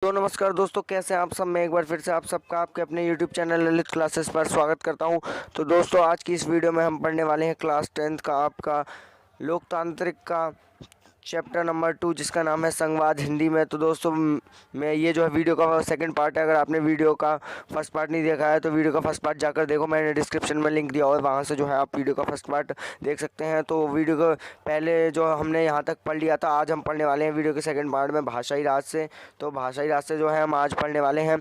तो नमस्कार दोस्तों, कैसे हैं आप सब। मैं एक बार फिर से आप सबका आपके अपने YouTube चैनल ललित क्लासेस पर स्वागत करता हूं। तो दोस्तों, आज की इस वीडियो में हम पढ़ने वाले हैं क्लास 10th का आपका लोकतांत्रिक का चैप्टर नंबर 2, जिसका नाम है संवाद हिंदी में। तो दोस्तों, मैं ये जो है वीडियो का सेकंड पार्ट है। अगर आपने वीडियो का फर्स्ट पार्ट नहीं देखा है तो वीडियो का फर्स्ट पार्ट जाकर देखो, मैंने डिस्क्रिप्शन में लिंक दिया और वहाँ से जो है आप वीडियो का फर्स्ट पार्ट देख सकते हैं। तो वीडियो को पहले जो हमने यहाँ तक पढ़ लिया था, आज हम पढ़ने वाले हैं वीडियो के सेकंड पार्ट में भाषाई राज से। तो भाषाई राज से जो है हम आज पढ़ने वाले हैं।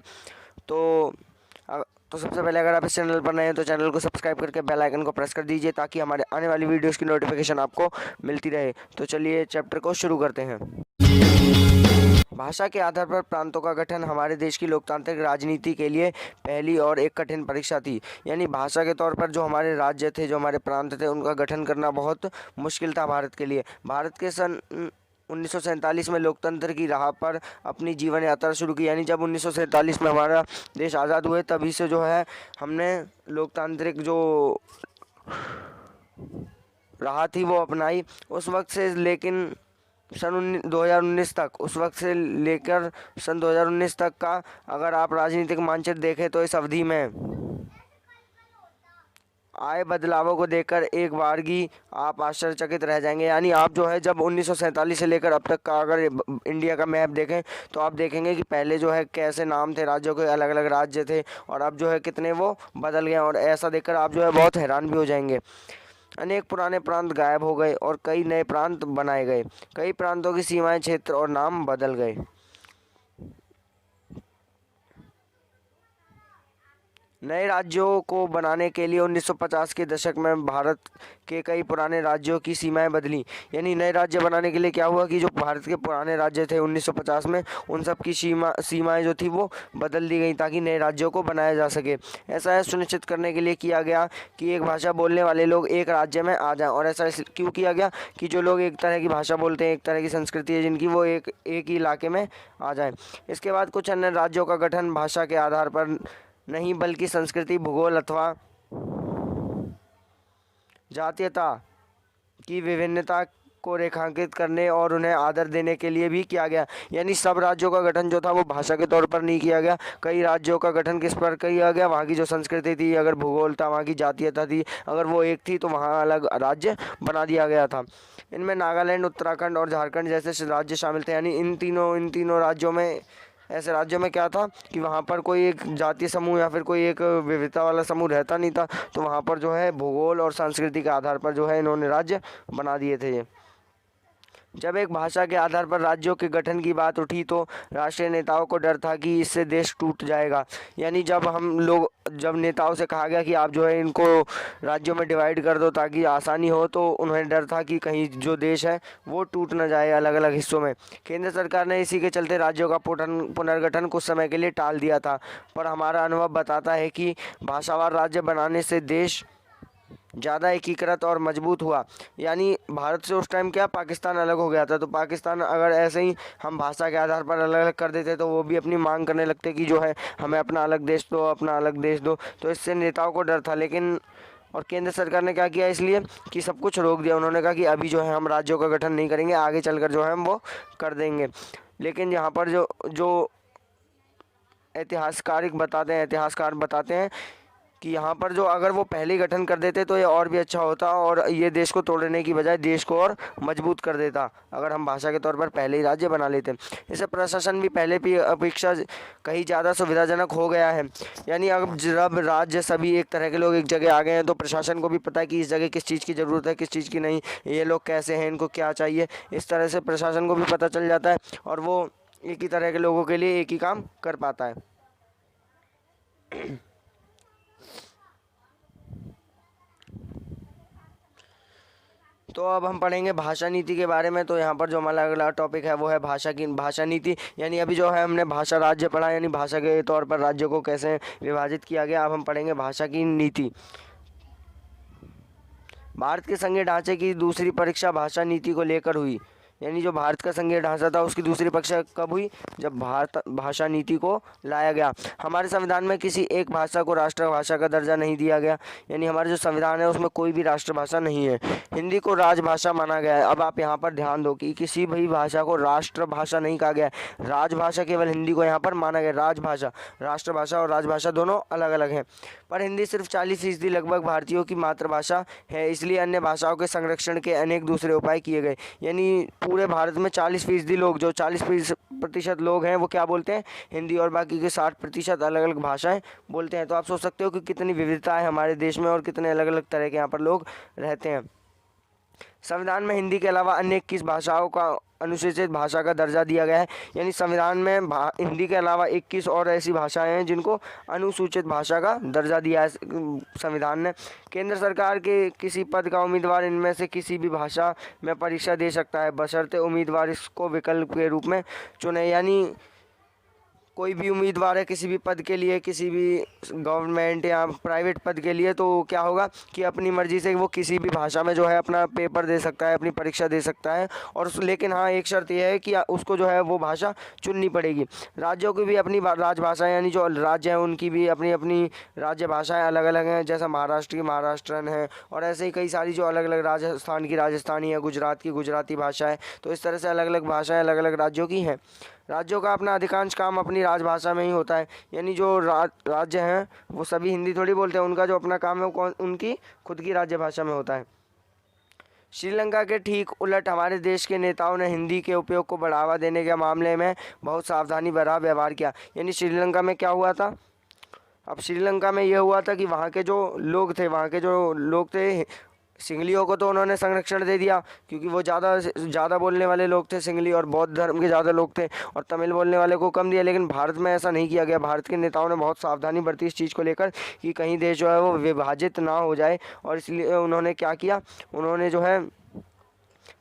तो सबसे पहले, अगर आप इस चैनल पर नए हैं तो चैनल को सब्सक्राइब करके बेल आइकन को प्रेस कर दीजिए ताकि हमारे आने वाली वीडियोस की नोटिफिकेशन आपको मिलती रहे। तो चलिए चैप्टर को शुरू करते हैं। भाषा के आधार पर प्रांतों का गठन हमारे देश की लोकतांत्रिक राजनीति के लिए पहली और एक कठिन परीक्षा थी। यानी भाषा के तौर पर जो हमारे राज्य थे, जो हमारे प्रांत थे, उनका गठन करना बहुत मुश्किल था भारत के लिए। भारत के सन 1947 में लोकतंत्र की राह पर अपनी जीवन यात्रा शुरू की। यानी जब 1947 में हमारा देश आज़ाद हुए, तभी से जो है हमने लोकतांत्रिक जो राह थी वो अपनाई। उस वक्त से लेकिन सन 2019 तक, उस वक्त से लेकर सन 2019 तक का अगर आप राजनीतिक मानचित्र देखें तो इस अवधि में आए बदलावों को देखकर एक बारगी आप आश्चर्यचकित रह जाएंगे। यानी आप जो है जब 1947 से लेकर अब तक का अगर इंडिया का मैप देखें तो आप देखेंगे कि पहले जो है कैसे नाम थे राज्यों के, अलग अलग राज्य थे, और अब जो है कितने वो बदल गए। और ऐसा देखकर आप जो है बहुत हैरान भी हो जाएंगे। अनेक पुराने प्रांत गायब हो गए और कई नए प्रांत बनाए गए। कई प्रांतों की सीमाएं, क्षेत्र और नाम बदल गए। नए राज्यों को बनाने के लिए 1950 के दशक में भारत के कई पुराने राज्यों की सीमाएं बदली। यानी नए राज्य बनाने के लिए क्या हुआ कि जो भारत के पुराने राज्य थे 1950 में, उन सब की सीमाएं जो थी वो बदल दी गई ताकि नए राज्यों को बनाया जा सके। ऐसा है सुनिश्चित करने के लिए किया गया कि एक भाषा बोलने वाले लोग एक राज्य में आ जाएं। और ऐसा क्यों किया गया कि जो लोग एक तरह की भाषा बोलते हैं, एक तरह की संस्कृति है जिनकी, वो एक ही इलाके में आ जाएं। इसके बाद कुछ अन्य राज्यों का गठन भाषा के आधार पर नहीं बल्कि संस्कृति, भूगोल अथवा जातीयता की विभिन्नता को रेखांकित करने और उन्हें आदर देने के लिए भी किया गया। यानी सब राज्यों का गठन जो था वो भाषा के तौर पर नहीं किया गया। कई राज्यों का गठन किस पर किया गया, वहाँ की जो संस्कृति थी, अगर भूगोल था, वहाँ की जातीयता थी, अगर वो एक थी तो वहाँ अलग राज्य बना दिया गया था। इनमें नागालैंड, उत्तराखंड और झारखंड जैसे राज्य शामिल थे। यानी इन तीनों राज्यों में, ऐसे राज्यों में क्या था कि वहाँ पर कोई एक जातीय समूह या फिर कोई एक विविधता वाला समूह रहता नहीं था। तो वहाँ पर जो है भूगोल और संस्कृति के आधार पर जो है इन्होंने राज्य बना दिए थे ये। जब एक भाषा के आधार पर राज्यों के गठन की बात उठी तो राष्ट्रीय नेताओं को डर था कि इससे देश टूट जाएगा। यानी जब नेताओं से कहा गया कि आप जो है इनको राज्यों में डिवाइड कर दो ताकि आसानी हो, तो उन्हें डर था कि कहीं जो देश है वो टूट न जाए अलग अलग हिस्सों में। केंद्र सरकार ने इसी के चलते राज्यों का पुनर्गठन कुछ समय के लिए टाल दिया था। पर हमारा अनुभव बताता है कि भाषावार राज्य बनाने से देश ज़्यादा एकीकृत और मजबूत हुआ। यानी भारत से उस टाइम क्या, पाकिस्तान अलग हो गया था। तो पाकिस्तान अगर ऐसे ही हम भाषा के आधार पर अलग अलग कर देते तो वो भी अपनी मांग करने लगते कि जो है हमें अपना अलग देश दो, अपना अलग देश दो। तो इससे नेताओं को डर था। लेकिन और केंद्र सरकार ने क्या किया, इसलिए कि सब कुछ रोक दिया। उन्होंने कहा कि अभी जो है हम राज्यों का गठन नहीं करेंगे, आगे चलकर जो है हम वो कर देंगे। लेकिन यहाँ पर जो इतिहासकार बताते हैं कि यहाँ पर जो अगर वो पहले ही गठन कर देते तो ये और भी अच्छा होता और ये देश को तोड़ने की बजाय देश को और मजबूत कर देता, अगर हम भाषा के तौर पर पहले ही राज्य बना लेते। इससे प्रशासन भी पहले की अपेक्षा कहीं ज़्यादा सुविधाजनक हो गया है। यानी अब जब राज्य सभी एक तरह के लोग एक जगह आ गए हैं तो प्रशासन को भी पता है कि इस जगह किस चीज़ की ज़रूरत है, किस चीज़ की नहीं, ये लोग कैसे हैं, इनको क्या चाहिए। इस तरह से प्रशासन को भी पता चल जाता है और वो एक ही तरह के लोगों के लिए एक ही काम कर पाता है। तो अब हम पढ़ेंगे भाषा नीति के बारे में। तो यहाँ पर जो हमारा अगला टॉपिक है वो है भाषा नीति। यानी अभी जो है हमने भाषा राज्य पढ़ा, यानी भाषा के तौर पर राज्यों को कैसे विभाजित किया गया। अब हम पढ़ेंगे भाषा की नीति। भारत के संघीय ढांचे की दूसरी परीक्षा भाषा नीति को लेकर हुई। यानी जो भारत का संघीय ढांचा था उसकी दूसरी परीक्षा कब हुई? जब भारत भाषा नीति को लाया गया। हमारे संविधान में किसी एक भाषा को राष्ट्रभाषा का दर्जा नहीं दिया गया, यानी हमारा जो संविधान है उसमें कोई भी राष्ट्रभाषा नहीं है। हिंदी को राजभाषा माना गया है। अब आप यहाँ पर ध्यान दो कि किसी भी भाषा को राष्ट्रभाषा नहीं कहा गया है, राजभाषा केवल हिंदी को यहाँ पर माना गया। राजभाषा, राष्ट्रभाषा और राजभाषा दोनों अलग अलग हैं। पर हिंदी सिर्फ 40% लगभग भारतीयों की मातृभाषा है, इसलिए अन्य भाषाओं के संरक्षण के अनेक दूसरे उपाय किए गए। यानी पूरे भारत में 40% लोग, जो 40% लोग हैं वो क्या बोलते हैं? हिंदी, और बाकी के 60% अलग अलग भाषाएं बोलते हैं। तो आप सोच सकते हो कि कितनी विविधता है हमारे देश में और कितने अलग अलग तरह के यहाँ पर लोग रहते हैं। संविधान में हिंदी के अलावा अन्य 21 भाषाओं का अनुसूचित भाषा का दर्जा दिया गया है। यानी संविधान में हिंदी के अलावा 21 और ऐसी भाषाएं हैं जिनको अनुसूचित भाषा का दर्जा दिया है संविधान ने। केंद्र सरकार के किसी पद का उम्मीदवार इनमें से किसी भी भाषा में परीक्षा दे सकता है, बशर्ते उम्मीदवार इसको विकल्प के रूप में चुने। यानी कोई भी उम्मीदवार है किसी भी पद के लिए, किसी भी गवर्नमेंट या प्राइवेट पद के लिए, तो क्या होगा कि अपनी मर्ज़ी से वो किसी भी भाषा में जो है अपना पेपर दे सकता है, अपनी परीक्षा दे सकता है। और लेकिन हाँ, एक शर्त यह है कि उसको जो है वो भाषा चुननी पड़ेगी। राज्यों की भी अपनी राजभाषा, यानी जो राज्य हैं उनकी भी अपनी अपनी राज्य भाषाएँ अलग अलग हैं। जैसा महाराष्ट्र की महाराष्ट्रन है, और ऐसे ही कई सारी जो अलग अलग राजस्थान की राजस्थानी है, गुजरात की गुजराती भाषा है। तो इस तरह से अलग अलग भाषाएँ अलग अलग राज्यों की हैं। राज्यों का अपना अधिकांश काम अपनी राजभाषा में ही होता है। यानी जो राज्य हैं वो सभी हिंदी थोड़ी बोलते हैं, उनका जो अपना काम है वो उनकी खुद की राज्य भाषा में होता है। श्रीलंका के ठीक उलट हमारे देश के नेताओं ने हिंदी के उपयोग को बढ़ावा देने के मामले में बहुत सावधानी भरा व्यवहार किया। यानी श्रीलंका में क्या हुआ था? अब श्रीलंका में यह हुआ था कि वहाँ के जो लोग थे सिंगलियों को तो उन्होंने संरक्षण दे दिया, क्योंकि वो ज़्यादा बोलने वाले लोग थे सिंगली, और बौद्ध धर्म के ज़्यादा लोग थे, और तमिल बोलने वाले को कम दिया। लेकिन भारत में ऐसा नहीं किया गया। भारत के नेताओं ने बहुत सावधानी बरती इस चीज़ को लेकर कि कहीं देश जो है वो विभाजित ना हो जाए, और इसलिए उन्होंने क्या किया, उन्होंने जो है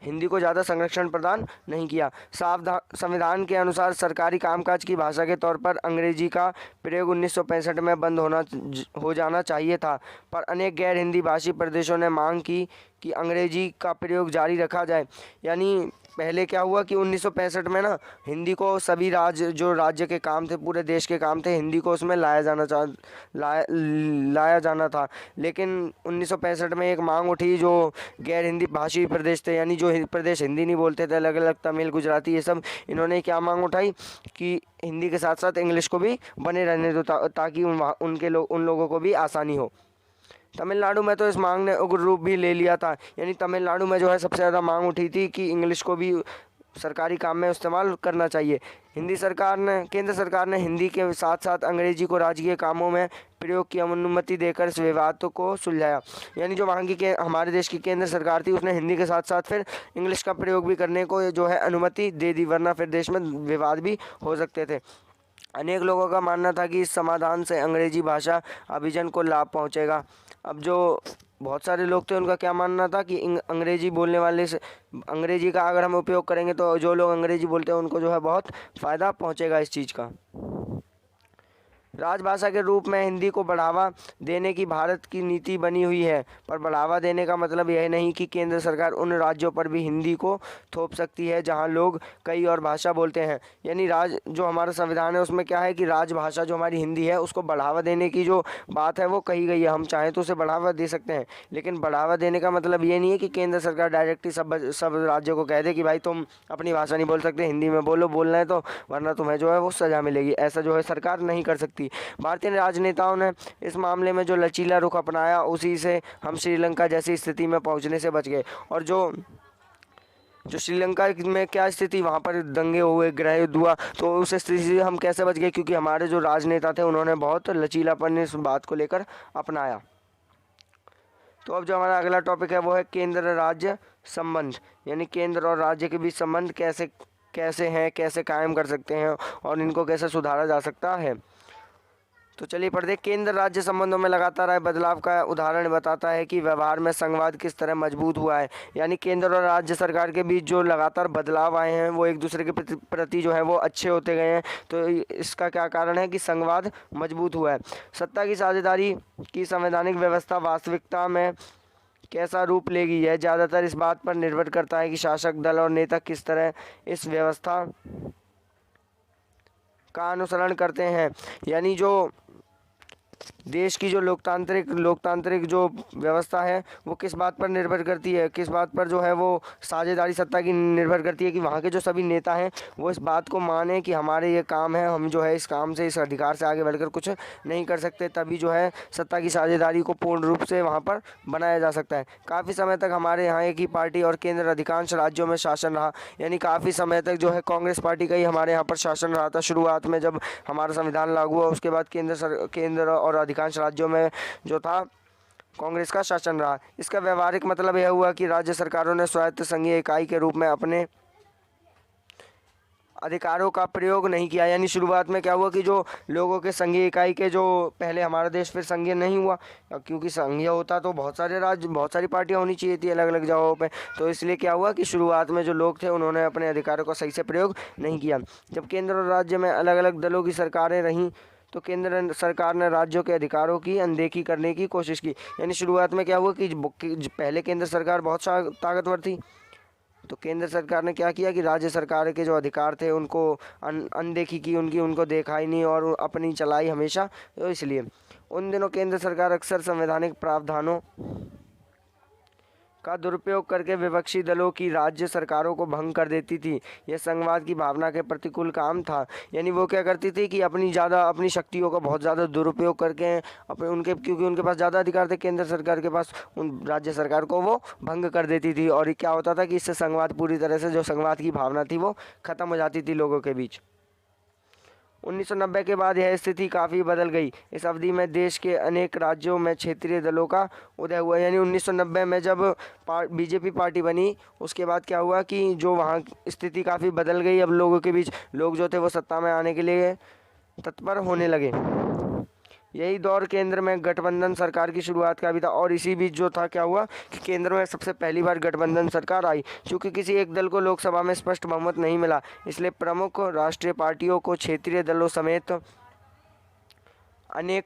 हिंदी को ज़्यादा संरक्षण प्रदान नहीं किया। संविधान के अनुसार सरकारी कामकाज की भाषा के तौर पर अंग्रेजी का प्रयोग 1965 में बंद हो जाना चाहिए था, पर अनेक गैर हिंदी भाषी प्रदेशों ने मांग की कि अंग्रेजी का प्रयोग जारी रखा जाए। यानी पहले क्या हुआ कि 1965 में ना हिंदी को सभी राज्य के काम थे, पूरे देश के काम थे, हिंदी को उसमें लाया जाना था। लेकिन 1965 में एक मांग उठी, जो गैर हिंदी भाषी प्रदेश थे, यानी जो प्रदेश हिंदी नहीं बोलते थे, अलग अलग तमिल, गुजराती, ये सब, इन्होंने क्या मांग उठाई कि हिंदी के साथ साथ इंग्लिश को भी बने रहने दो, ताकि उन लोगों को भी आसानी हो। तमिलनाडु में तो इस मांग ने उग्र रूप भी ले लिया था। यानी तमिलनाडु में जो है सबसे ज़्यादा मांग उठी थी कि इंग्लिश को भी सरकारी काम में इस्तेमाल करना चाहिए। केंद्र सरकार ने हिंदी के साथ साथ अंग्रेजी को राजकीय कामों में प्रयोग की अनुमति देकर इस विवाद को सुलझाया। यानी जो वहाँ की हमारे देश की केंद्र सरकार थी, उसने हिंदी के साथ साथ फिर इंग्लिश का प्रयोग भी करने को जो है अनुमति दे दी, वरना फिर देश में विवाद भी हो सकते थे। अनेक लोगों का मानना था कि इस समाधान से अंग्रेजी भाषा अभिजन को लाभ पहुंचेगा। अब जो बहुत सारे लोग थे उनका क्या मानना था कि अंग्रेजी बोलने वाले से अंग्रेजी का अगर हम उपयोग करेंगे तो जो लोग अंग्रेजी बोलते हैं उनको जो है बहुत फ़ायदा पहुंचेगा इस चीज़ का। राजभाषा के रूप में हिंदी को बढ़ावा देने की भारत की नीति बनी हुई है, पर बढ़ावा देने का मतलब यह नहीं कि केंद्र सरकार उन राज्यों पर भी हिंदी को थोप सकती है जहां लोग कई और भाषा बोलते हैं। यानी जो हमारा संविधान है उसमें क्या है कि राजभाषा जो हमारी हिंदी है उसको बढ़ावा देने की जो बात है वो कही गई है। हम चाहें तो उसे बढ़ावा दे सकते हैं, लेकिन बढ़ावा देने का मतलब ये नहीं है कि केंद्र सरकार डायरेक्टली सब राज्यों को कह दे कि भाई तुम अपनी भाषा नहीं बोल सकते, हिंदी में बोलना है तो, वरना तुम्हें जो है वो सज़ा मिलेगी। ऐसा जो है सरकार नहीं कर सकती। भारतीय राजनेताओं ने इस मामले में जो लचीला रुख अपनाया, उसी से हम श्रीलंका जैसी स्थिति में पहुंचने से बच गए। और जो श्रीलंका में क्या स्थिति, वहाँ पर दंगे हुए, गृह युद्ध हुआ, तो उस स्थिति से हम कैसे बच गए? क्योंकि हमारे जो राजनेता थे उन्होंने बहुत लचीलापन इस बात को लेकर अपनाया। तो अब जो हमारा अगला टॉपिक है वो है केंद्र राज्य संबंध। यानी केंद्र और राज्य के बीच संबंध कैसे कायम कर सकते हैं और इनको कैसे सुधारा जा सकता है। तो चलिए पढ़ते। केंद्र राज्य संबंधों में लगातार आए बदलाव का उदाहरण बताता है कि व्यवहार में संवाद किस तरह मजबूत हुआ है। यानी केंद्र और राज्य सरकार के बीच जो लगातार बदलाव आए हैं वो एक दूसरे के प्रति जो है वो अच्छे होते गए हैं। तो इसका क्या कारण है कि संवाद मजबूत हुआ है। सत्ता की साझेदारी की संवैधानिक व्यवस्था वास्तविकता में कैसा रूप लेगी, यह ज़्यादातर इस बात पर निर्भर करता है कि शासक दल और नेता किस तरह इस व्यवस्था का अनुसरण करते हैं। यानी जो देश की जो लोकतांत्रिक जो व्यवस्था है वो किस बात पर निर्भर करती है, किस बात पर जो है वो साझेदारी सत्ता की निर्भर करती है कि वहाँ के जो सभी नेता हैं वो इस बात को माने कि हमारे ये काम है, हम जो है इस काम से, इस अधिकार से आगे बढ़कर कुछ नहीं कर सकते, तभी जो है सत्ता की साझेदारी को पूर्ण रूप से वहाँ पर बनाया जा सकता है। काफ़ी समय तक हमारे यहाँ एक ही पार्टी और केंद्र अधिकांश राज्यों में शासन रहा, यानी काफ़ी समय तक जो है कांग्रेस पार्टी का ही हमारे यहाँ पर शासन रहा था। शुरुआत में जब हमारा संविधान लागू हुआ उसके बाद केंद्र और अधिकांश राज्यों में जो था कांग्रेस का शासन रहा। इसका व्यवहारिक मतलब यह हुआ कि राज्य सरकारों ने स्वायत्त संघीय इकाई के रूप में अपने अधिकारों का प्रयोग नहीं किया। यानी शुरुआत में क्या हुआ कि जो लोगों के संघीय इकाई के जो पहले हमारा देश फिर संघीय नहीं हुआ, क्योंकि संघीय होता तो बहुत सारे राज्य, बहुत सारी पार्टियां होनी चाहिए थी अलग अलग जगहों पे, तो इसलिए क्या हुआ कि शुरुआत में जो लोग थे उन्होंने अपने अधिकारों का सही से प्रयोग नहीं किया। जब केंद्र और राज्य में अलग अलग दलों की सरकारें रहीं तो केंद्र सरकार ने राज्यों के अधिकारों की अनदेखी करने की कोशिश की। यानी शुरुआत में क्या हुआ कि पहले केंद्र सरकार बहुत ताकतवर थी, तो केंद्र सरकार ने क्या किया कि राज्य सरकार के जो अधिकार थे उनको अनदेखी की, उनको देखा ही नहीं और अपनी चलाई हमेशा। तो इसलिए उन दिनों केंद्र सरकार अक्सर संवैधानिक प्रावधानों का दुरुपयोग करके विपक्षी दलों की राज्य सरकारों को भंग कर देती थी। यह संघवाद की भावना के प्रतिकूल काम था। यानी वो क्या करती थी कि अपनी शक्तियों का बहुत ज़्यादा दुरुपयोग करके क्योंकि उनके पास ज़्यादा अधिकार थे केंद्र सरकार के पास, उन राज्य सरकार को वो भंग कर देती थी। और क्या होता था कि इससे संघवाद पूरी तरह से, जो संघवाद की भावना थी वो ख़त्म हो जाती थी लोगों के बीच। 1990 के बाद यह स्थिति काफ़ी बदल गई। इस अवधि में देश के अनेक राज्यों में क्षेत्रीय दलों का उदय हुआ। यानी 1990 में जब बीजेपी पार्टी बनी उसके बाद क्या हुआ कि जो वहाँ स्थिति काफ़ी बदल गई। अब लोगों के बीच लोग जो थे वो सत्ता में आने के लिए तत्पर होने लगे। यही दौर केंद्र में गठबंधन सरकार की शुरुआत का भी था। और इसी बीच जो था क्या हुआ कि केंद्र में सबसे पहली बार गठबंधन सरकार आई। चूँकि किसी एक दल को लोकसभा में स्पष्ट बहुमत नहीं मिला, इसलिए प्रमुख राष्ट्रीय पार्टियों को क्षेत्रीय दलों समेत अनेक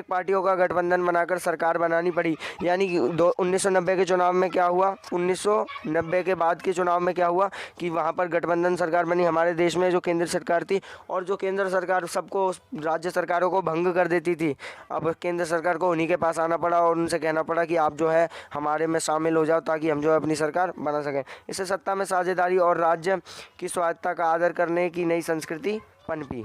पार्टियों का गठबंधन बनाकर सरकार बनानी पड़ी। यानी 1990 के चुनाव में क्या हुआ, 1990 के बाद के चुनाव में क्या हुआ कि वहाँ पर गठबंधन सरकार बनी हमारे देश में, जो केंद्र सरकार थी। और जो केंद्र सरकार सबको, राज्य सरकारों को भंग कर देती थी, अब केंद्र सरकार को उन्हीं के पास आना पड़ा और उनसे कहना पड़ा कि आप जो है हमारे में शामिल हो जाओ ताकि हम जो है अपनी सरकार बना सकें। इससे सत्ता में साझेदारी और राज्य की स्वायत्तता का आदर करने की नई संस्कृति पनपी।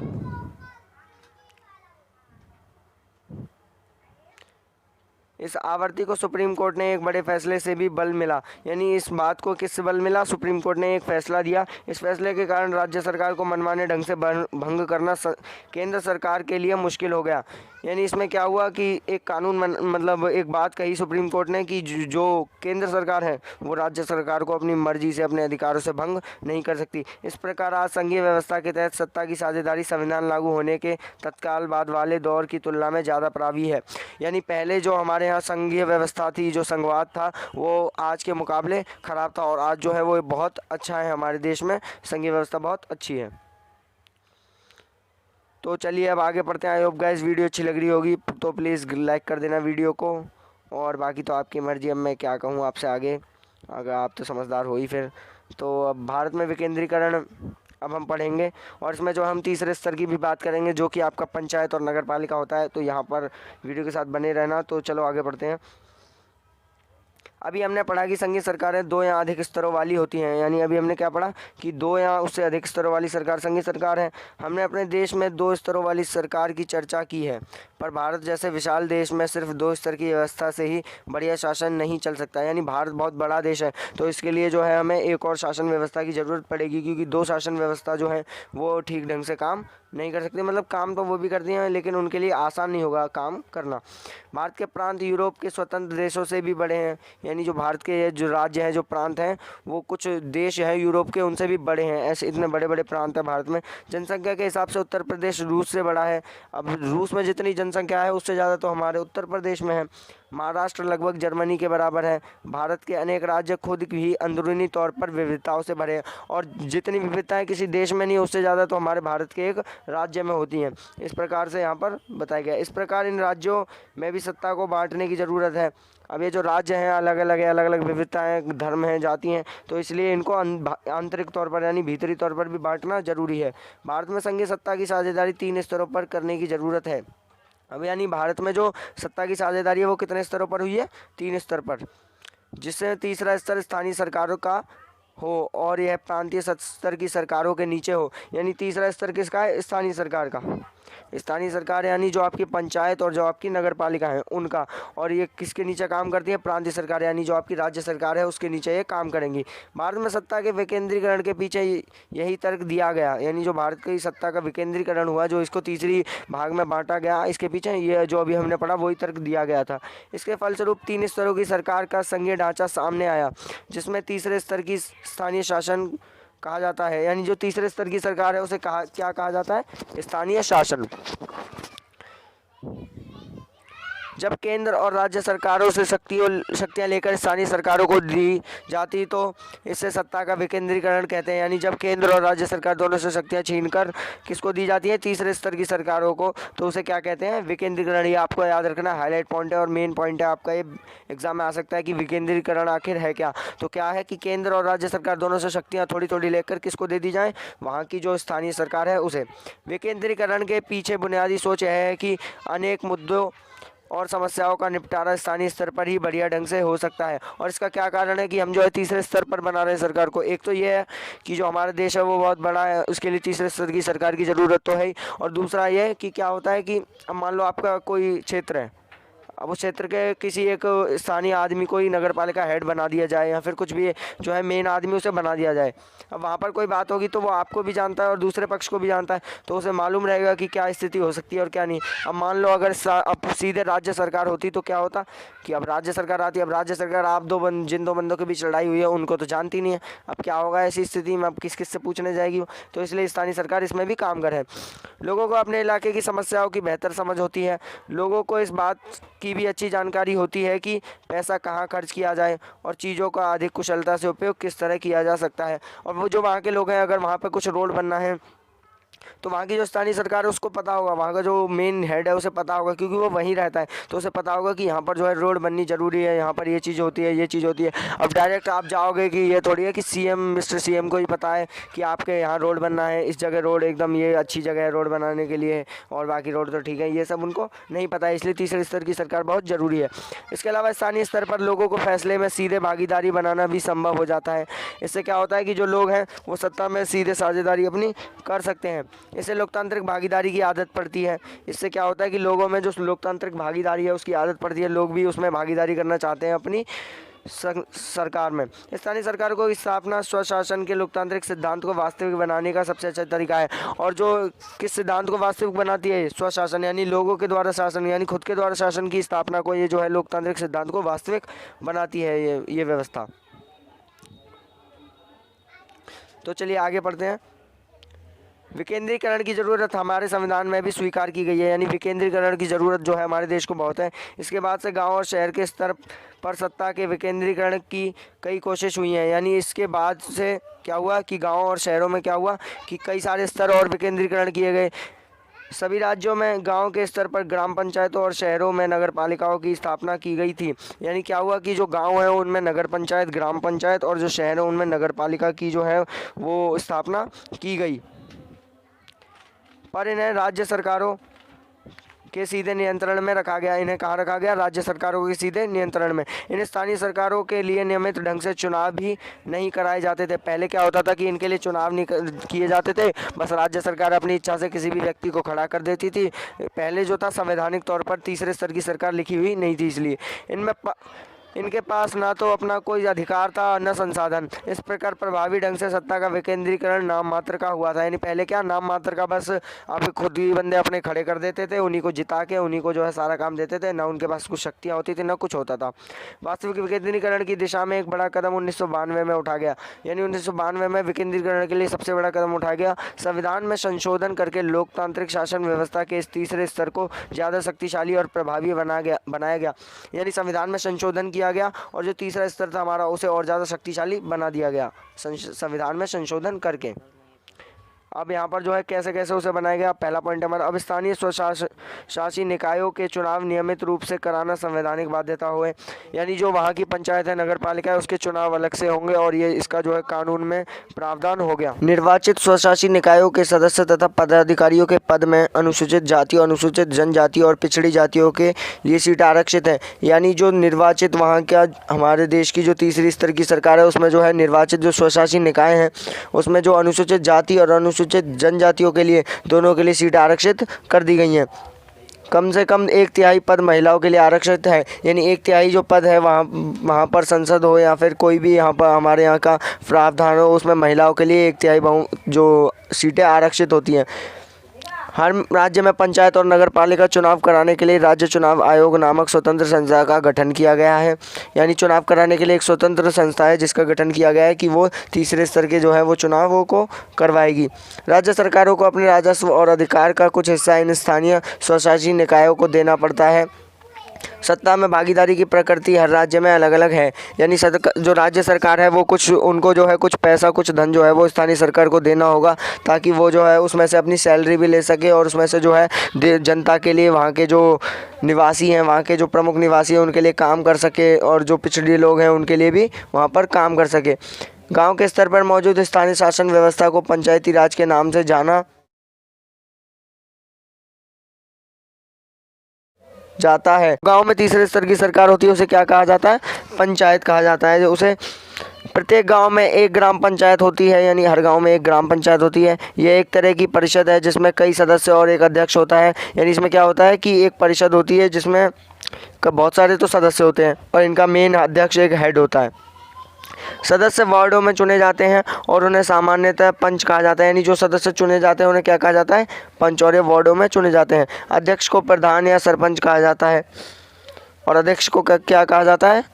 इस आवृत्ति को सुप्रीम कोर्ट ने एक बड़े फैसले से भी बल मिला। यानी इस बात को किससे बल मिला, सुप्रीम कोर्ट ने एक फैसला दिया। इस फैसले के कारण राज्य सरकार को मनमाने ढंग से भंग करना केंद्र सरकार के लिए मुश्किल हो गया। यानी इसमें क्या हुआ कि एक कानून मतलब एक बात कही सुप्रीम कोर्ट ने कि जो केंद्र सरकार है वो राज्य सरकार को अपनी मर्जी से अपने अधिकारों से भंग नहीं कर सकती। इस प्रकार आज संघीय व्यवस्था के तहत सत्ता की साझेदारी संविधान लागू होने के तत्काल बाद वाले दौर की तुलना में ज़्यादा प्रभावी है। यानी पहले जो हमारे यहाँ संघीय व्यवस्था थी, जो संघवाद था, वो आज के मुकाबले ख़राब था और आज जो है वो बहुत अच्छा है। हमारे देश में संघीय व्यवस्था बहुत अच्छी है। तो चलिए अब आगे पढ़ते हैं। आई होप गाइस वीडियो अच्छी लग रही होगी तो प्लीज़ लाइक कर देना वीडियो को, और बाकी तो आपकी मर्ज़ी। अब मैं क्या कहूँ आपसे आगे, अगर आप तो समझदार हो ही फिर। तो अब भारत में विकेंद्रीकरण अब हम पढ़ेंगे, और इसमें जो हम तीसरे स्तर की भी बात करेंगे जो कि आपका पंचायत और नगर पालिका होता है। तो यहाँ पर वीडियो के साथ बने रहना। तो चलो आगे बढ़ते हैं। अभी हमने पढ़ा कि संघीय सरकारें 2 या अधिक स्तरों वाली होती हैं। यानी अभी हमने क्या पढ़ा कि 2 या उससे अधिक स्तरों वाली सरकार संघीय सरकार है। हमने अपने देश में 2 स्तरों वाली सरकार की चर्चा की है, पर भारत जैसे विशाल देश में सिर्फ 2 स्तर की व्यवस्था से ही बढ़िया शासन नहीं चल सकता। यानी भारत बहुत बड़ा देश है, तो इसके लिए जो है हमें एक और शासन व्यवस्था की ज़रूरत पड़ेगी, क्योंकि 2 शासन व्यवस्था जो है वो ठीक ढंग से काम नहीं कर सकते। मतलब काम तो वो भी करती हैं लेकिन उनके लिए आसान नहीं होगा काम करना। भारत के प्रांत यूरोप के स्वतंत्र देशों से भी बड़े हैं। यानी जो भारत के जो राज्य हैं, जो प्रांत हैं, वो कुछ देश हैं यूरोप के, उनसे भी बड़े हैं। ऐसे इतने बड़े बड़े प्रांत हैं भारत में। जनसंख्या के हिसाब से उत्तर प्रदेश रूस से बड़ा है। अब रूस में जितनी जनसंख्या है उससे ज़्यादा तो हमारे उत्तर प्रदेश में है। महाराष्ट्र लगभग जर्मनी के बराबर है। भारत के अनेक राज्य खुद भी अंदरूनी तौर पर विविधताओं से भरे हैं, और जितनी विविधताएं किसी देश में नहीं उससे ज़्यादा तो हमारे भारत के एक राज्य में होती हैं। इस प्रकार से यहाँ पर बताया गया। इस प्रकार इन राज्यों में भी सत्ता को बांटने की ज़रूरत है। अब ये जो राज्य हैं अलग अलग है, अलग अलग विविधताएं, धर्म हैं, जाति हैं, तो इसलिए इनको आंतरिक तौर पर यानी भीतरी तौर पर भी बांटना जरूरी है। भारत में संघीय सत्ता की साझेदारी 3 स्तरों पर करने की ज़रूरत है। अब यानी भारत में जो सत्ता की साझेदारी है वो कितने स्तरों पर हुई है? 3 स्तर पर, जिससे तीसरा स्तर स्थानीय सरकारों का हो और यह प्रांतीय स्तर की सरकारों के नीचे हो। यानी तीसरा स्तर किसका है? स्थानीय सरकार का। स्थानीय सरकार यानी जो आपकी पंचायत और जो आपकी नगर पालिका है उनका। और ये किसके नीचे काम करती है? प्रांतीय सरकार यानी जो आपकी राज्य सरकार है उसके नीचे ये काम करेंगी। भारत में सत्ता के विकेंद्रीकरण के पीछे यही तर्क दिया गया, यानी जो भारत की सत्ता का विकेंद्रीकरण हुआ, जो इसको तीसरी भाग में बांटा गया, इसके पीछे ये जो अभी हमने पढ़ा वही तर्क दिया गया था। इसके फलस्वरूप 3 स्तरों की सरकार का संघीय ढांचा सामने आया, जिसमें तीसरे स्तर की स्थानीय शासन कहा जाता है। यानी जो तीसरे स्तर की सरकार है उसे क्या कहा जाता है? स्थानीय शासन। जब केंद्र और राज्य सरकारों से शक्तियाँ लेकर स्थानीय सरकारों को दी जाती तो इससे सत्ता का विकेंद्रीकरण कहते हैं। यानी जब केंद्र और राज्य सरकार दोनों से शक्तियाँ छीनकर किसको दी जाती है? तीसरे स्तर की सरकारों को, तो उसे क्या कहते हैं? विकेंद्रीकरण। ये आपको याद रखना, हाईलाइट पॉइंट है और मेन पॉइंट है आपका, ये एग्जाम में आ सकता है कि विकेंद्रीकरण आखिर है क्या। तो क्या है कि केंद्र और राज्य सरकार दोनों से शक्तियाँ थोड़ी थोड़ी लेकर किसको दे दी जाए? वहाँ की जो स्थानीय सरकार है उसे। विकेंद्रीकरण के पीछे बुनियादी सोच यह है कि अनेक मुद्दों और समस्याओं का निपटारा स्थानीय स्तर पर ही बढ़िया ढंग से हो सकता है। और इसका क्या कारण है कि हम जो है तीसरे स्तर पर बना रहे हैं सरकार को? एक तो ये है कि जो हमारा देश है वो बहुत बड़ा है, उसके लिए तीसरे स्तर की सरकार की ज़रूरत तो है ही। और दूसरा ये है कि क्या होता है कि अब मान लो आपका कोई क्षेत्र है, अब उस क्षेत्र के किसी एक स्थानीय आदमी को ही नगर पालिका हेड बना दिया जाए, या फिर कुछ भी जो है मेन आदमी उसे बना दिया जाए। अब वहाँ पर कोई बात होगी तो वो आपको भी जानता है और दूसरे पक्ष को भी जानता है, तो उसे मालूम रहेगा कि क्या स्थिति हो सकती है और क्या नहीं। अब मान लो अगर अब सीधे राज्य सरकार होती तो क्या होता कि अब राज्य सरकार आती, अब राज्य सरकार आप जिन दो बंदों के बीच लड़ाई हुई है उनको तो जानती नहीं है। अब क्या होगा ऐसी स्थिति में? अब किस किस से पूछने जाएगी वो? तो इसलिए स्थानीय सरकार इसमें भी कामगर है। लोगों को अपने इलाके की समस्याओं की बेहतर समझ होती है। लोगों को इस बात की भी अच्छी जानकारी होती है कि पैसा कहाँ खर्च किया जाए और चीज़ों का अधिक कुशलता से उपयोग किस तरह किया जा सकता है। और वो जो वहाँ के लोग हैं, अगर वहाँ पर कुछ रोड बनना है तो वहाँ की जो स्थानीय सरकार है उसको पता होगा, वहाँ का जो मेन हेड है उसे पता होगा, क्योंकि वो वहीं रहता है, तो उसे पता होगा कि यहाँ पर जो है रोड बननी ज़रूरी है, यहाँ पर ये चीज़ होती है, ये चीज़ होती है। अब डायरेक्ट आप जाओगे कि ये थोड़ी है कि मिस्टर सीएम को ही पता है कि आपके यहाँ रोड बनना है, इस जगह रोड एकदम ये अच्छी जगह है रोड बनाने के लिए और बाकी रोड तो ठीक है, ये सब उनको नहीं पता है। इसलिए तीसरे स्तर की सरकार बहुत ज़रूरी है। इसके अलावा स्थानीय स्तर पर लोगों को फैसले में सीधे भागीदारी बनाना भी संभव हो जाता है। इससे क्या होता है कि जो लोग हैं वो सत्ता में सीधे साझेदारी अपनी कर सकते हैं। इससे लोकतांत्रिक भागीदारी की आदत पड़ती है। इससे क्या होता है कि लोगों में जो लोकतांत्रिक भागीदारी है उसकी आदत पड़ती है, लोग भी उसमें भागीदारी करना चाहते हैं अपनी सरकार में। स्थानीय सरकार को स्थापना स्वशासन के लोकतांत्रिक सिद्धांत को वास्तविक बनाने का सबसे अच्छा तरीका है। और जो किस सिद्धांत को वास्तविक बनाती है? स्वशासन, यानी लोगों के द्वारा शासन, यानी खुद के द्वारा शासन की स्थापना को ये जो है लोकतांत्रिक सिद्धांत को वास्तविक बनाती है ये व्यवस्था। तो चलिए आगे पढ़ते हैं। विकेंद्रीकरण की ज़रूरत हमारे संविधान में भी स्वीकार की गई है, यानी विकेंद्रीकरण की ज़रूरत जो है हमारे देश को बहुत है। इसके बाद से गांव और शहर के स्तर पर सत्ता के विकेंद्रीकरण की कई कोशिश हुई हैं। यानी इसके बाद से क्या हुआ कि गांव और शहरों में क्या हुआ कि कई सारे स्तर और विकेंद्रीकरण किए गए। सभी राज्यों में गांव के स्तर पर ग्राम पंचायतों और शहरों में नगर पालिकाओं की स्थापना की गई थी। यानी क्या हुआ कि जो गांव है उनमें नगर पंचायत, ग्राम पंचायत, और जो शहर है उनमें नगर पालिका की जो है वो स्थापना की गई। पर इन्हें राज्य सरकारों के सीधे नियंत्रण में रखा गया। इन्हें कहाँ रखा गया? राज्य सरकारों के सीधे नियंत्रण में। इन स्थानीय सरकारों के लिए नियमित ढंग से चुनाव भी नहीं कराए जाते थे। पहले क्या होता था कि इनके लिए चुनाव नहीं किए जाते थे, बस राज्य सरकार अपनी इच्छा से किसी भी व्यक्ति को खड़ा कर देती थी। पहले जो था संवैधानिक तौर पर तीसरे स्तर की सरकार लिखी हुई नहीं थी, इसलिए इनमें इनके पास ना तो अपना कोई अधिकार था न संसाधन। इस प्रकार प्रभावी ढंग से सत्ता का विकेंद्रीकरण नाम मात्र का हुआ था। यानी पहले क्या नाम मात्र का, बस आप खुद ही बंदे अपने खड़े कर देते थे, उन्हीं को जिता के उन्हीं को जो है सारा काम देते थे, ना उनके पास कुछ शक्तियाँ होती थी ना कुछ होता था। वास्तविक विकेंद्रीकरण की दिशा में एक बड़ा कदम 1992 में उठा गया। यानी 1992 में विकेंद्रीकरण के लिए सबसे बड़ा कदम उठाया गया। संविधान में संशोधन करके लोकतांत्रिक शासन व्यवस्था के इस तीसरे स्तर को ज़्यादा शक्तिशाली और प्रभावी बनाया गया। यानी संविधान में संशोधन किया गया और जो तीसरा स्तर था हमारा उसे और ज़्यादा शक्तिशाली बना दिया गया संविधान में संशोधन करके। अब यहाँ पर जो है कैसे कैसे उसे बनाया गया। पहला पॉइंट हमारा, अब स्थानीय स्वशासी निकायों के चुनाव नियमित रूप से कराना संवैधानिक बाध्यता हुए। यानी जो वहाँ की पंचायत है, नगर पालिका है, उसके चुनाव अलग से होंगे और ये इसका जो है कानून में प्रावधान हो गया। निर्वाचित स्वशासी निकायों के सदस्य तथा पदाधिकारियों के पद में अनुसूचित जाति, अनुसूचित जनजाति और पिछड़ी जातियों के लिए सीट आरक्षित है। यानी जो निर्वाचित वहाँ का हमारे देश की जो तीसरी स्तर की सरकार है उसमें जो है निर्वाचित जो स्वशासी निकाय हैं उसमें जो अनुसूचित जाति और अनुसूचित जनजातियों के लिए दोनों के लिए सीट आरक्षित कर दी गई हैं। कम से कम 1/3 पद महिलाओं के लिए आरक्षित है। यानी 1/3 जो पद है वहाँ पर संसद हो या फिर कोई भी यहाँ पर हमारे यहाँ का प्रावधान हो उसमें महिलाओं के लिए 1/3 जो सीटें आरक्षित होती हैं। हर राज्य में पंचायत और नगर पालिका चुनाव कराने के लिए राज्य चुनाव आयोग नामक स्वतंत्र संस्था का गठन किया गया है। यानी चुनाव कराने के लिए एक स्वतंत्र संस्था है जिसका गठन किया गया है कि वो तीसरे स्तर के जो है वो चुनावों को करवाएगी। राज्य सरकारों को अपने राजस्व और अधिकार का कुछ हिस्सा इन स्थानीय स्वशासी निकायों को देना पड़ता है। सत्ता में भागीदारी की प्रकृति हर राज्य में अलग अलग है। यानी जो राज्य सरकार है वो कुछ उनको जो है कुछ पैसा कुछ धन जो है वो स्थानीय सरकार को देना होगा ताकि वो जो है उसमें से अपनी सैलरी भी ले सके और उसमें से जो है जनता के लिए वहाँ के जो निवासी हैं, वहाँ के जो प्रमुख निवासी हैं उनके लिए काम कर सके और जो पिछड़े लोग हैं उनके लिए भी वहाँ पर काम कर सके। गाँव के स्तर पर मौजूद स्थानीय शासन व्यवस्था को पंचायती राज के नाम से जाना जाता है। गांव में तीसरे स्तर की सरकार होती है उसे क्या कहा जाता है? पंचायत कहा जाता है। उसे प्रत्येक गांव में एक ग्राम पंचायत होती है। यानी हर गांव में एक ग्राम पंचायत होती है। यह एक तरह की परिषद है जिसमें कई सदस्य और एक अध्यक्ष होता है। यानी इसमें क्या होता है कि एक परिषद होती है जिसमें बहुत सारे तो सदस्य होते हैं और इनका मेन अध्यक्ष एक हेड होता है। सदस्य वार्डों में चुने जाते हैं और उन्हें सामान्यतः पंच कहा जाता है। यानी जो सदस्य चुने जाते हैं उन्हें क्या कहा जाता है? पंच। और ये वार्डों में चुने जाते हैं। अध्यक्ष को प्रधान या सरपंच कहा जाता है और अध्यक्ष को क्या कहा जाता है?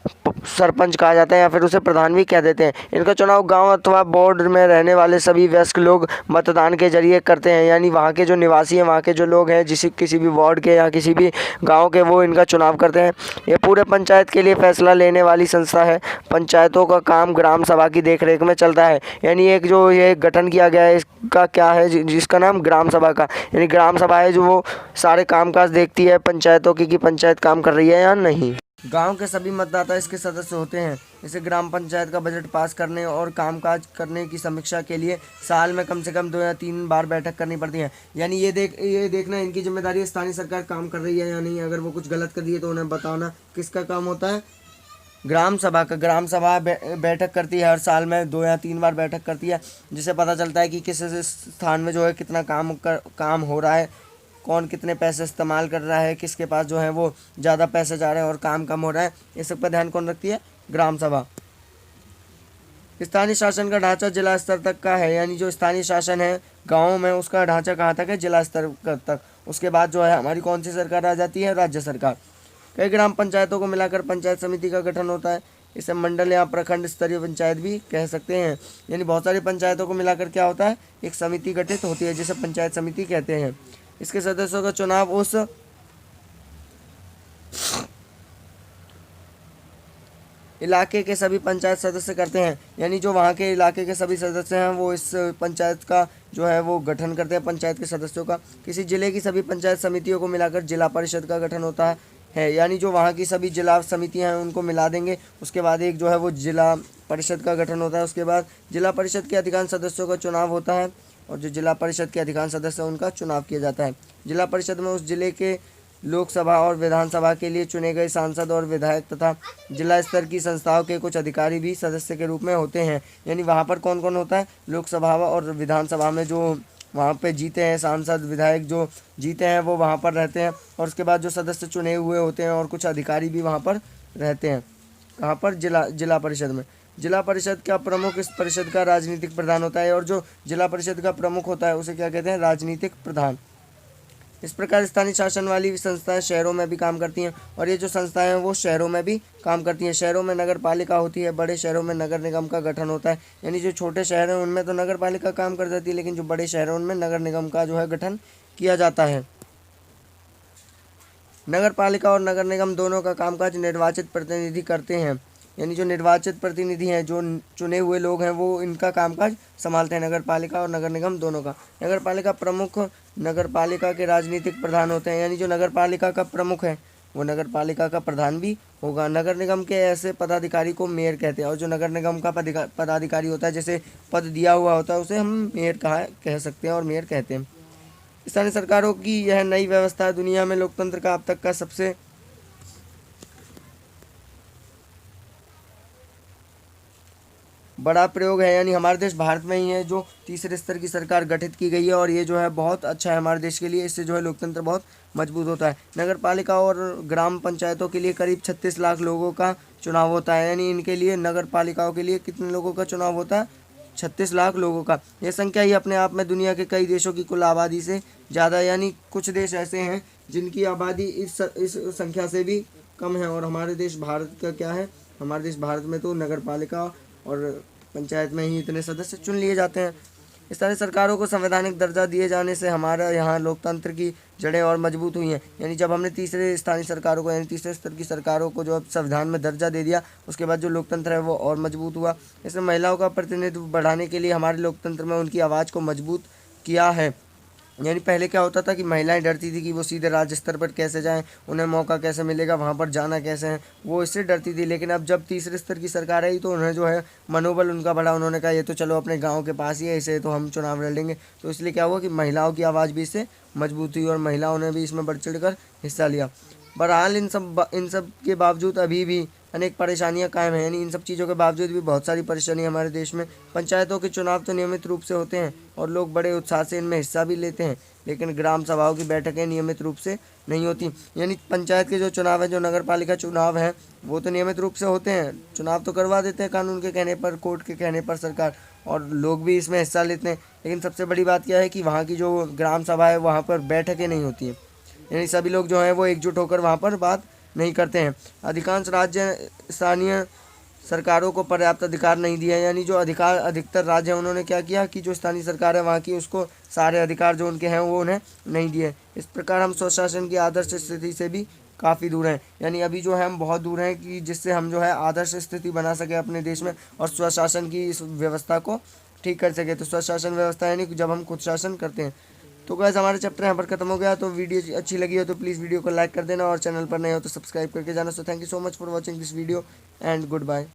सरपंच कहा जाता है या फिर उसे प्रधान भी कह देते हैं। इनका चुनाव गांव अथवा वार्ड में रहने वाले सभी वयस्क लोग मतदान के जरिए करते हैं। यानी वहाँ के जो निवासी हैं, वहाँ के जो लोग हैं किसी भी वार्ड के या किसी भी गांव के, वो इनका चुनाव करते हैं। ये पूरे पंचायत के लिए फैसला लेने वाली संस्था है। पंचायतों का काम ग्राम सभा की देखरेख में चलता है। यानी एक जो ये गठन किया गया है इसका क्या है, जिसका नाम ग्राम सभा का। यानी ग्राम सभा है जो वो सारे कामकाज देखती है पंचायतों की कि पंचायत काम कर रही है या नहीं। गांव के सभी मतदाता इसके सदस्य होते हैं। इसे ग्राम पंचायत का बजट पास करने और कामकाज करने की समीक्षा के लिए साल में कम से कम 2 या 3 बार बैठक करनी पड़ती है। यानी ये देखना इनकी जिम्मेदारी है स्थानीय सरकार काम कर रही है या नहीं। अगर वो कुछ गलत कर रही है तो उन्हें बताना। किसका काम होता है? ग्राम सभा का। ग्राम सभा बैठक करती है, हर साल में 2 या 3 बार बैठक करती है जिससे पता चलता है कि किस स्थान में जो है कितना काम हो रहा है, कौन कितने पैसे इस्तेमाल कर रहा है, किसके पास जो है वो ज़्यादा पैसे जा रहे हैं और काम कम हो रहा है। इस सब पर ध्यान कौन रखती है? ग्राम सभा। स्थानीय शासन का ढांचा जिला स्तर तक का है। यानी जो स्थानीय शासन है गाँव में उसका ढांचा कहाँ तक है? जिला स्तर तक। उसके बाद जो है हमारी कौन सी सरकार आ जाती है? राज्य सरकार। कई ग्राम पंचायतों को मिलाकर पंचायत समिति का गठन होता है। इसे मंडल या प्रखंड स्तरीय पंचायत भी कह सकते हैं। यानी बहुत सारी पंचायतों को मिलाकर क्या होता है? एक समिति गठित होती है जिसे पंचायत समिति कहते हैं। इसके सदस्यों का चुनाव उस इलाके के सभी पंचायत सदस्य करते हैं। यानी जो वहाँ के इलाके के सभी सदस्य हैं वो इस पंचायत का जो है वो गठन करते हैं, पंचायत के सदस्यों का। किसी जिले की सभी पंचायत समितियों को मिलाकर जिला परिषद का गठन होता है। यानी जो वहाँ की सभी जिला समितियाँ हैं उनको मिला देंगे, उसके बाद एक जो है वो जिला परिषद का गठन होता है। उसके बाद जिला परिषद के अधिकांश सदस्यों का चुनाव होता है और जो जिला परिषद के अधिकांश सदस्य उनका चुनाव किया जाता है। जिला परिषद में उस जिले के लोकसभा और विधानसभा के लिए चुने गए सांसद और विधायक तथा जिला स्तर की संस्थाओं के कुछ अधिकारी भी सदस्य के रूप में होते हैं। यानी वहाँ पर कौन कौन होता है? लोकसभा और विधानसभा में जो वहाँ पे जीते हैं सांसद विधायक जो जीते हैं वो वहाँ पर रहते हैं और उसके बाद जो सदस्य चुने हुए होते हैं और कुछ अधिकारी भी वहाँ पर रहते हैं। कहाँ पर? जिला जिला परिषद में। जिला परिषद का प्रमुख इस परिषद का राजनीतिक प्रधान होता है, और जो जिला परिषद का प्रमुख होता है उसे क्या कहते हैं? राजनीतिक प्रधान। इस प्रकार स्थानीय शासन वाली संस्थाएं शहरों में भी काम करती हैं, और ये जो संस्थाएं हैं वो शहरों में भी काम करती हैं। शहरों में नगर पालिका होती है, बड़े शहरों में नगर निगम का गठन होता है। यानी जो छोटे शहर हैं उनमें तो नगर पालिका काम कर जाती है, लेकिन जो बड़े शहर हैं उनमें नगर निगम का जो है गठन किया जाता है। नगर पालिका और नगर निगम दोनों का कामकाज निर्वाचित प्रतिनिधि करते हैं। यानी जो निर्वाचित प्रतिनिधि हैं, जो चुने हुए लोग हैं, वो इनका कामकाज संभालते हैं, नगर पालिका और नगर निगम दोनों का। नगर पालिका प्रमुख नगर पालिका के राजनीतिक प्रधान होते हैं। यानी जो नगर पालिका का प्रमुख है वो नगर पालिका का प्रधान भी होगा। नगर निगम के ऐसे पदाधिकारी को मेयर कहते हैं, और जो नगर निगम का पदाधिकारी होता है, जैसे पद दिया हुआ होता है, उसे हम मेयर कह सकते हैं और मेयर कहते हैं। स्थानीय सरकारों की यह नई व्यवस्था दुनिया में लोकतंत्र का अब तक का सबसे बड़ा प्रयोग है। यानी हमारे देश भारत में ही है जो तीसरे स्तर की सरकार गठित की गई है, और ये जो है बहुत अच्छा है हमारे देश के लिए। इससे जो है लोकतंत्र बहुत मजबूत होता है। नगर पालिका और ग्राम पंचायतों के लिए करीब 36 लाख लोगों का चुनाव होता है। यानी इनके लिए, नगर पालिकाओं के लिए कितने लोगों का चुनाव होता है? 36 लाख लोगों का। यह संख्या ही अपने आप में दुनिया के कई देशों की कुल आबादी से ज़्यादा। यानी कुछ देश ऐसे हैं जिनकी आबादी इस संख्या से भी कम है, और हमारे देश भारत का क्या है? हमारे देश भारत में तो नगर पालिका और पंचायत में ही इतने सदस्य चुन लिए जाते हैं। स्थानीय सरकारों को संवैधानिक दर्जा दिए जाने से हमारा यहाँ लोकतंत्र की जड़ें और मजबूत हुई हैं। यानी जब हमने तीसरे स्थानीय सरकारों को, यानी तीसरे स्तर की सरकारों को जो अब संविधान में दर्जा दे दिया, उसके बाद जो लोकतंत्र है वो और मजबूत हुआ। इसने महिलाओं का प्रतिनिधित्व बढ़ाने के लिए हमारे लोकतंत्र में उनकी आवाज़ को मजबूत किया है। यानी पहले क्या होता था कि महिलाएं डरती थी कि वो सीधे राज्य स्तर पर कैसे जाएं, उन्हें मौका कैसे मिलेगा, वहां पर जाना कैसे है, वो इससे डरती थी। लेकिन अब जब तीसरे स्तर की सरकार आई तो उन्हें जो है मनोबल उनका बढ़ा। उन्होंने कहा ये तो चलो अपने गांव के पास ही है, इसे तो हम चुनाव लड़ लेंगे। तो इसलिए क्या हुआ कि महिलाओं की आवाज़ भी इससे मजबूत हुई, और महिलाओं ने भी इसमें बढ़ चढ़ कर हिस्सा लिया। बहरहाल इन सब के बावजूद अभी भी अनेक परेशानियां कायम हैं। यानी इन सब चीज़ों के बावजूद भी बहुत सारी परेशानियां हमारे देश में। पंचायतों के चुनाव तो नियमित रूप से होते हैं और लोग बड़े उत्साह से इनमें हिस्सा भी लेते हैं, लेकिन ग्राम सभाओं की बैठकें नियमित रूप से नहीं होती। यानी पंचायत के जो चुनाव है, जो नगर पालिका चुनाव है, वो तो नियमित रूप से होते हैं। चुनाव तो करवा देते हैं कानून के कहने पर, कोर्ट के कहने पर सरकार, और लोग भी इसमें हिस्सा लेते हैं। लेकिन सबसे बड़ी बात क्या है कि वहाँ की जो ग्राम सभा है वहाँ पर बैठकें नहीं होती हैं। यानी सभी लोग जो हैं वो एकजुट होकर वहाँ पर बात नहीं करते हैं। अधिकांश राज्य स्थानीय सरकारों को पर्याप्त अधिकार नहीं दिया। यानी जो अधिकतर राज्य हैं उन्होंने क्या किया कि जो स्थानीय सरकार है वहाँ की, उसको सारे अधिकार जो उनके हैं वो उन्हें नहीं दिए। इस प्रकार हम स्वशासन की आदर्श स्थिति से भी काफ़ी दूर हैं। यानी अभी जो है हम बहुत दूर हैं कि जिससे हम जो है आदर्श स्थिति बना सके अपने देश में, और स्वशासन की इस व्यवस्था को ठीक कर सके। तो स्वशासन व्यवस्था यानी जब हम खुद शासन करते हैं। तो गाइस हमारा चैप्टर यहाँ पर खत्म हो गया। तो वीडियो अच्छी लगी हो तो प्लीज़ वीडियो को लाइक कर देना, और चैनल पर नए हो तो सब्सक्राइब करके जाना। So thank you so much for watching this video and good bye.